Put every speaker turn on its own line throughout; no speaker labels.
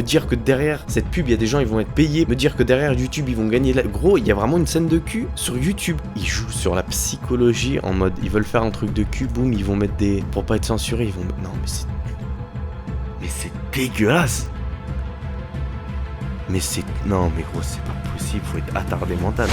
me dire que derrière cette pub, il y a des gens, ils vont être payés, me dire que derrière YouTube, ils vont gagner. Gros, il y a vraiment une scène de cul sur YouTube. Ils jouent sur la psychologie en mode, ils veulent faire un truc de cul, boum, ils vont mettre des... Pour pas être censurés, ils vont... Non, mais c'est... Mais c'est dégueulasse. Mais c'est... Non, mais gros, c'est pas possible, faut être attardé mental.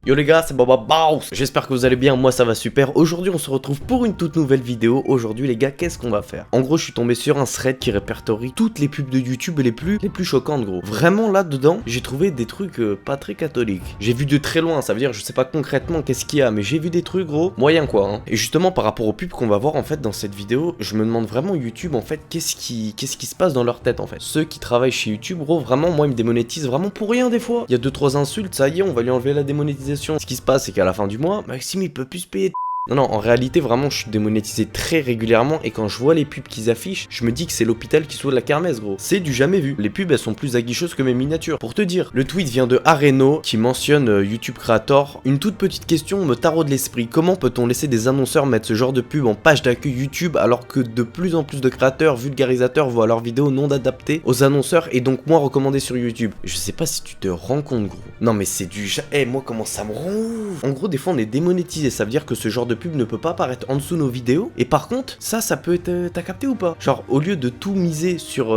Yo les gars, c'est Baba Boss. J'espère que vous allez bien, moi ça va super. Aujourd'hui on se retrouve pour une toute nouvelle vidéo. Aujourd'hui les gars, qu'est-ce qu'on va faire? En gros je suis tombé sur un thread qui répertorie toutes les pubs de YouTube les plus choquantes gros. Vraiment là dedans, j'ai trouvé des trucs pas très catholiques. J'ai vu de très loin, ça veut dire je sais pas concrètement qu'est-ce qu'il y a, mais j'ai vu des trucs gros, moyen quoi hein. Et justement par rapport aux pubs qu'on va voir en fait dans cette vidéo, je me demande vraiment YouTube en fait qu'est-ce qui se passe dans leur tête en fait. Ceux qui travaillent chez YouTube gros, vraiment moi ils me démonétisent vraiment pour rien des fois. Il y a 2-3 insultes, ça y est on va lui enlever la démonétisation. Ce qui se passe, c'est qu'à la fin du mois, Maxime il peut plus se payer. Non, en réalité, vraiment, je suis démonétisé très régulièrement et quand je vois les pubs qu'ils affichent, je me dis que c'est l'hôpital qui soit de la kermesse, gros. C'est du jamais vu. Les pubs, elles sont plus aguicheuses que mes miniatures. Pour te dire, le tweet vient de Areno qui mentionne YouTube Creator. Une toute petite question me taraude l'esprit. Comment peut-on laisser des annonceurs mettre ce genre de pub en page d'accueil YouTube alors que de plus en plus de créateurs, vulgarisateurs voient leurs vidéos non adaptées aux annonceurs et donc moins recommandées sur YouTube? Je sais pas si tu te rends compte, gros. Non, mais c'est du... moi, comment ça me rend ouf. En gros, des fois, on est démonétisé. Ça veut dire que ce genre de pub ne peut pas apparaître en dessous de nos vidéos. Et par contre, ça peut être... T'as capté ou pas? Genre, au lieu de tout miser sur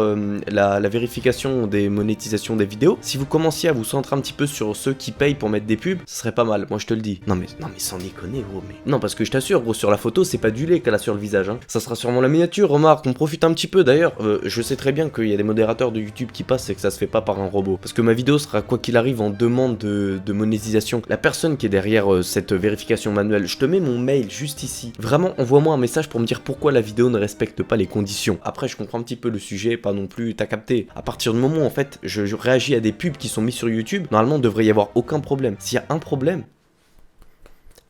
la vérification des monétisations des vidéos, si vous commenciez à vous centrer un petit peu sur ceux qui payent pour mettre des pubs, ce serait pas mal. Moi, je te le dis. Non, mais sans déconner, gros. Mais... Non, parce que je t'assure, gros, sur la photo, c'est pas du lait qu'elle a sur le visage. Hein. Ça sera sûrement la miniature. Remarque, on profite un petit peu. D'ailleurs, je sais très bien qu'il y a des modérateurs de YouTube qui passent et que ça se fait pas par un robot. Parce que ma vidéo sera, quoi qu'il arrive, en demande de monétisation. La personne qui est derrière cette vérification manuelle, je te mets mon mail juste ici. Vraiment, envoie-moi un message pour me dire pourquoi la vidéo ne respecte pas les conditions. Après, je comprends un petit peu le sujet, pas non plus, t'as capté. À partir du moment où, en fait, je réagis à des pubs qui sont mises sur YouTube, normalement, il ne devrait y avoir aucun problème. S'il y a un problème...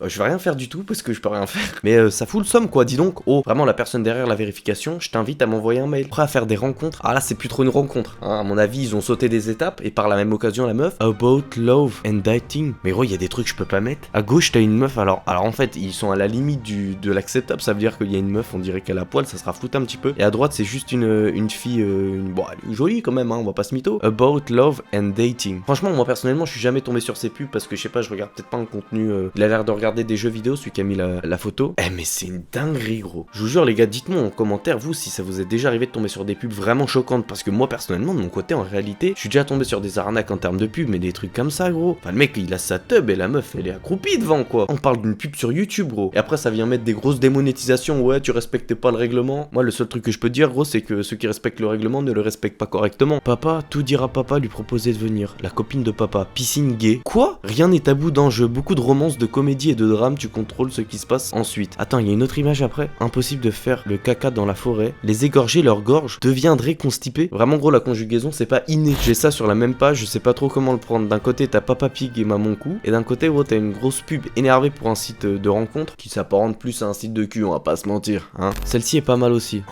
Je vais rien faire du tout parce que je peux rien faire. Mais ça fout le somme quoi, dis donc. Oh, vraiment la personne derrière la vérification, je t'invite à m'envoyer un mail. Prêt à faire des rencontres. Ah là c'est plus trop une rencontre. Hein. À mon avis ils ont sauté des étapes et par la même occasion la meuf. About love and dating. Mais gros il y a des trucs que je peux pas mettre. À gauche t'as une meuf alors en fait ils sont à la limite de l'acceptable. Ça veut dire qu'il y a une meuf, on dirait qu'elle a poil, ça sera flouté un petit peu. Et à droite c'est juste une fille, bon elle est jolie quand même, hein, on va pas se mytho. About love and dating. Franchement moi personnellement je suis jamais tombé sur ces pubs parce que je sais pas, je regarde peut-être pas un contenu. Il a l'air de regarder des jeux vidéo, celui qui a mis la photo. Mais c'est une dinguerie gros. Je vous jure les gars, dites-moi en commentaire vous si ça vous est déjà arrivé de tomber sur des pubs vraiment choquantes parce que moi personnellement de mon côté en réalité je suis déjà tombé sur des arnaques en termes de pubs mais des trucs comme ça gros. Enfin le mec il a sa tub et la meuf elle est accroupie devant quoi. On parle d'une pub sur YouTube gros. Et après ça vient mettre des grosses démonétisations. Ouais tu respectes pas le règlement. Moi le seul truc que je peux dire gros c'est que ceux qui respectent le règlement ne le respectent pas correctement. Papa, tout dira papa lui proposer de venir. La copine de papa, piscine gay. Quoi? Rien n'est tabou dans le jeu. Beaucoup de romances, de comédie et de drame, tu contrôles ce qui se passe ensuite. Attends, il y a une autre image après. Impossible de faire le caca dans la forêt. Les égorger leur gorge deviendraient constipés. Vraiment gros la conjugaison c'est pas inné. J'ai ça sur la même page, je sais pas trop comment le prendre. D'un côté t'as Papa Pig et Maman Cou. Et d'un côté gros t'as une grosse pub énervée pour un site de rencontre qui s'apparente plus à un site de cul, on va pas se mentir. Hein. Celle-ci est pas mal aussi.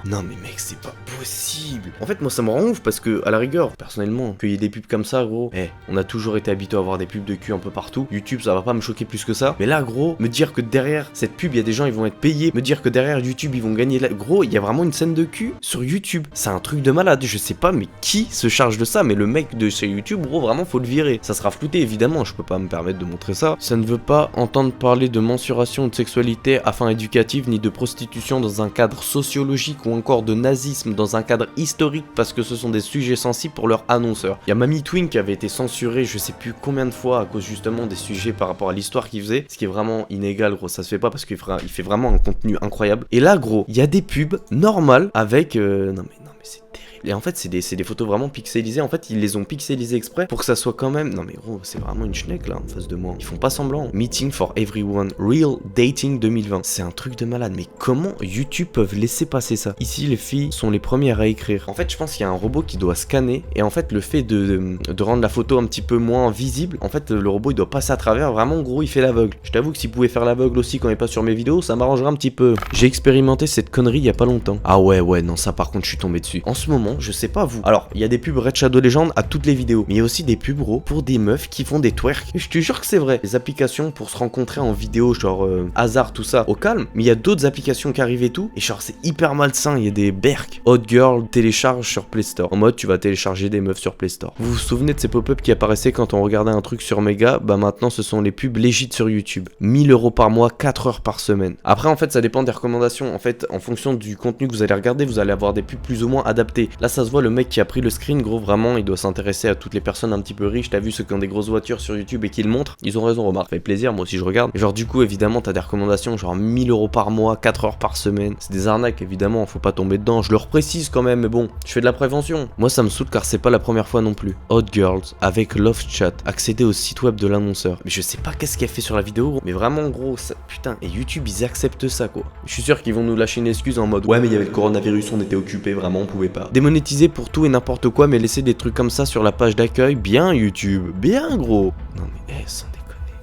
Non mais mec c'est pas possible. En fait moi ça me rend ouf parce que à la rigueur personnellement qu'il y ait des pubs comme ça gros, on a toujours été habitué à avoir des pubs de cul un peu partout. YouTube ça va pas me choquer plus que ça. Mais là gros, me dire que derrière cette pub il y a des gens ils vont être payés, me dire que derrière YouTube ils vont gagner gros, il y a vraiment une scène de cul sur YouTube. C'est un truc de malade, je sais pas mais qui se charge de ça, mais le mec de chez YouTube gros vraiment faut le virer. Ça sera flouté évidemment, je peux pas me permettre de montrer ça. Ça ne veut pas entendre parler de mensuration ou de sexualité à fin éducative ni de prostitution dans un cadre sociologique ou encore de nazisme dans un cadre historique parce que ce sont des sujets sensibles pour leurs annonceurs. Il y a Mamie Twin qui avait été censurée je sais plus combien de fois à cause justement des sujets par rapport à l'histoire qu'il faisait, ce qui est vraiment inégal gros, ça se fait pas parce qu'il fait vraiment un contenu incroyable. Et là gros, il y a des pubs normales avec non mais c'est terrible. Et en fait c'est des photos vraiment pixelisées. En fait ils les ont pixelisées exprès pour que ça soit quand même... Non mais gros c'est vraiment une schneck là en face de moi. Ils font pas semblant. Meeting for everyone, real dating 2020. C'est un truc de malade. Mais comment YouTube peuvent laisser passer ça? Ici les filles sont les premières à écrire. En fait je pense qu'il y a un robot qui doit scanner. Et en fait le fait de rendre la photo un petit peu moins visible, en fait le robot il doit passer à travers. Vraiment gros il fait l'aveugle. Je t'avoue que s'il pouvait faire l'aveugle aussi quand il passe sur mes vidéos, ça m'arrangerait un petit peu. J'ai expérimenté cette connerie il y a pas longtemps. Ah ouais non ça par contre je suis tombé dessus. En ce moment dernièrement, je sais pas vous. Alors, il y a des pubs Raid Shadow Legends à toutes les vidéos, mais il y a aussi des pubs gros pour des meufs qui font des twerks. Et je te jure que c'est vrai. Les applications pour se rencontrer en vidéo, genre hasard, tout ça, au calme. Mais il y a d'autres applications qui arrivent et tout. Et genre, c'est hyper malsain. Il y a des berks. Hot Girl télécharge sur Play Store. En mode, tu vas télécharger des meufs sur Play Store. Vous vous souvenez de ces pop-up qui apparaissaient quand on regardait un truc sur Mega? Bah maintenant, ce sont les pubs légites sur YouTube. 1000 € par mois, 4 heures par semaine. Après, en fait, ça dépend des recommandations. En fait, en fonction du contenu que vous allez regarder, vous allez avoir des pubs plus ou moins adaptées. Là, ça se voit, le mec qui a pris le screen, gros, vraiment, il doit s'intéresser à toutes les personnes un petit peu riches. T'as vu ceux qui ont des grosses voitures sur YouTube et qui le montrent? Ils ont raison, remarque. Ça fait plaisir, moi aussi je regarde. Et genre, du coup, évidemment, t'as des recommandations, genre 1000 € par mois, 4 heures par semaine. C'est des arnaques, évidemment, faut pas tomber dedans. Je le reprécise quand même, mais bon, je fais de la prévention. Moi, ça me saoule car c'est pas la première fois non plus. Hot Girls avec Love Chat, accéder au site web de l'annonceur. Mais je sais pas qu'est-ce qu'elle fait sur la vidéo, gros. Mais vraiment, gros, ça, putain. Et YouTube, ils acceptent ça, quoi. Je suis sûr qu'ils vont nous lâcher une excuse en mode ouais, mais il y avait le coronavirus, on était occupé, vraiment, on pouvait pas. Démonétiser pour tout et n'importe quoi, mais laisser des trucs comme ça sur la page d'accueil, bien YouTube, bien gros. Non mais, sans déconner.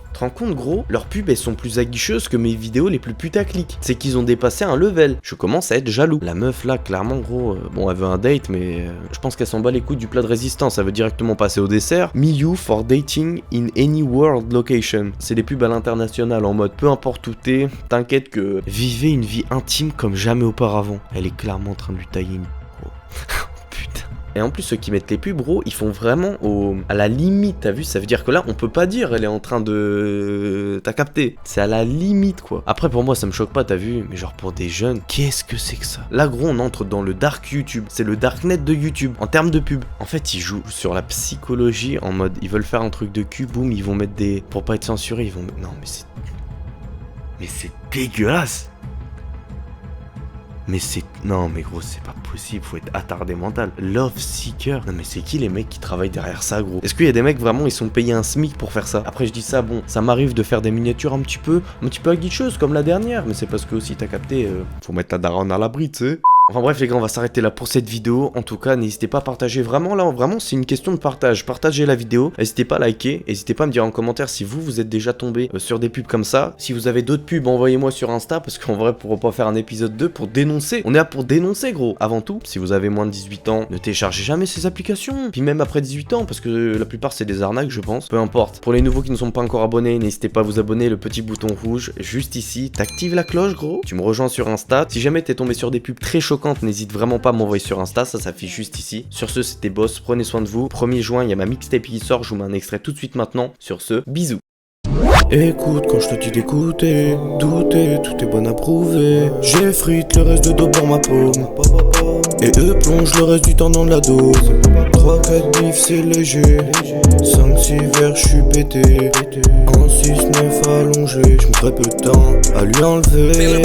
Tu te rends compte, gros, leurs pubs, elles sont plus aguicheuses que mes vidéos les plus putaclic. C'est qu'ils ont dépassé un level. Je commence à être jaloux. La meuf là, clairement, gros, bon, elle veut un date, mais je pense qu'elle s'en bat les couilles du plat de résistance. Elle veut directement passer au dessert. Me you for dating in any world location. C'est des pubs à l'international en mode peu importe où t'es, t'inquiète que vivez une vie intime comme jamais auparavant. Elle est clairement en train de lui tailler une. Oh. Putain. Et en plus, ceux qui mettent les pubs, gros, ils font vraiment à la limite, t'as vu? Ça veut dire que là, on peut pas dire elle est en train de... T'as capté? C'est à la limite, quoi. Après, pour moi, ça me choque pas, t'as vu? Mais genre, pour des jeunes, qu'est-ce que c'est que ça? Là, gros, on entre dans le dark YouTube. C'est le darknet de YouTube, en termes de pub. En fait, ils jouent sur la psychologie, en mode, ils veulent faire un truc de cul, boum, ils vont mettre des... Pour pas être censurés, ils vont... Non, mais c'est... Mais c'est dégueulasse! Mais c'est... Non mais gros, c'est pas possible, faut être attardé mental. Love Seeker. Non mais c'est qui les mecs qui travaillent derrière ça, gros? Est-ce qu'il y a des mecs vraiment, ils sont payés un SMIC pour faire ça? Après je dis ça, bon, ça m'arrive de faire des miniatures un petit peu aguicheuses comme la dernière. Mais c'est parce que aussi t'as capté, faut mettre ta daronne à l'abri, tu sais. Enfin bref les gars, on va s'arrêter là pour cette vidéo. En tout cas, n'hésitez pas à partager. Vraiment là, vraiment c'est une question de partage. Partagez la vidéo, n'hésitez pas à liker. N'hésitez pas à me dire en commentaire si vous êtes déjà tombé sur des pubs comme ça. Si vous avez d'autres pubs, envoyez-moi sur Insta. Parce qu'en vrai, pourquoi pas faire un épisode 2 pour dénoncer. On est là pour dénoncer, gros. Avant tout, si vous avez moins de 18 ans, ne téléchargez jamais ces applications. Puis même après 18 ans, parce que la plupart c'est des arnaques, je pense. Peu importe. Pour les nouveaux qui ne sont pas encore abonnés, n'hésitez pas à vous abonner. Le petit bouton rouge juste ici. T'actives la cloche, gros. Tu me rejoins sur Insta. Si jamais t'es tombé sur des pubs très choquantes, n'hésite vraiment pas à m'envoyer sur Insta, ça s'affiche juste ici. Sur ce, c'était Boss, prenez soin de vous. 1er juin, il y a ma mixtape qui sort, je vous mets un extrait tout de suite maintenant. Sur ce, bisous.
Écoute quand je te dis d'écouter, douter, tout est bon à prouver. J'effrite le reste de dos pour ma paume, et eux plongent le reste du temps dans la dose. 3-4 bifs c'est léger, 5-6 verres je suis pété. En 6-9 allongé, je me ferai peu de temps à lui enlever.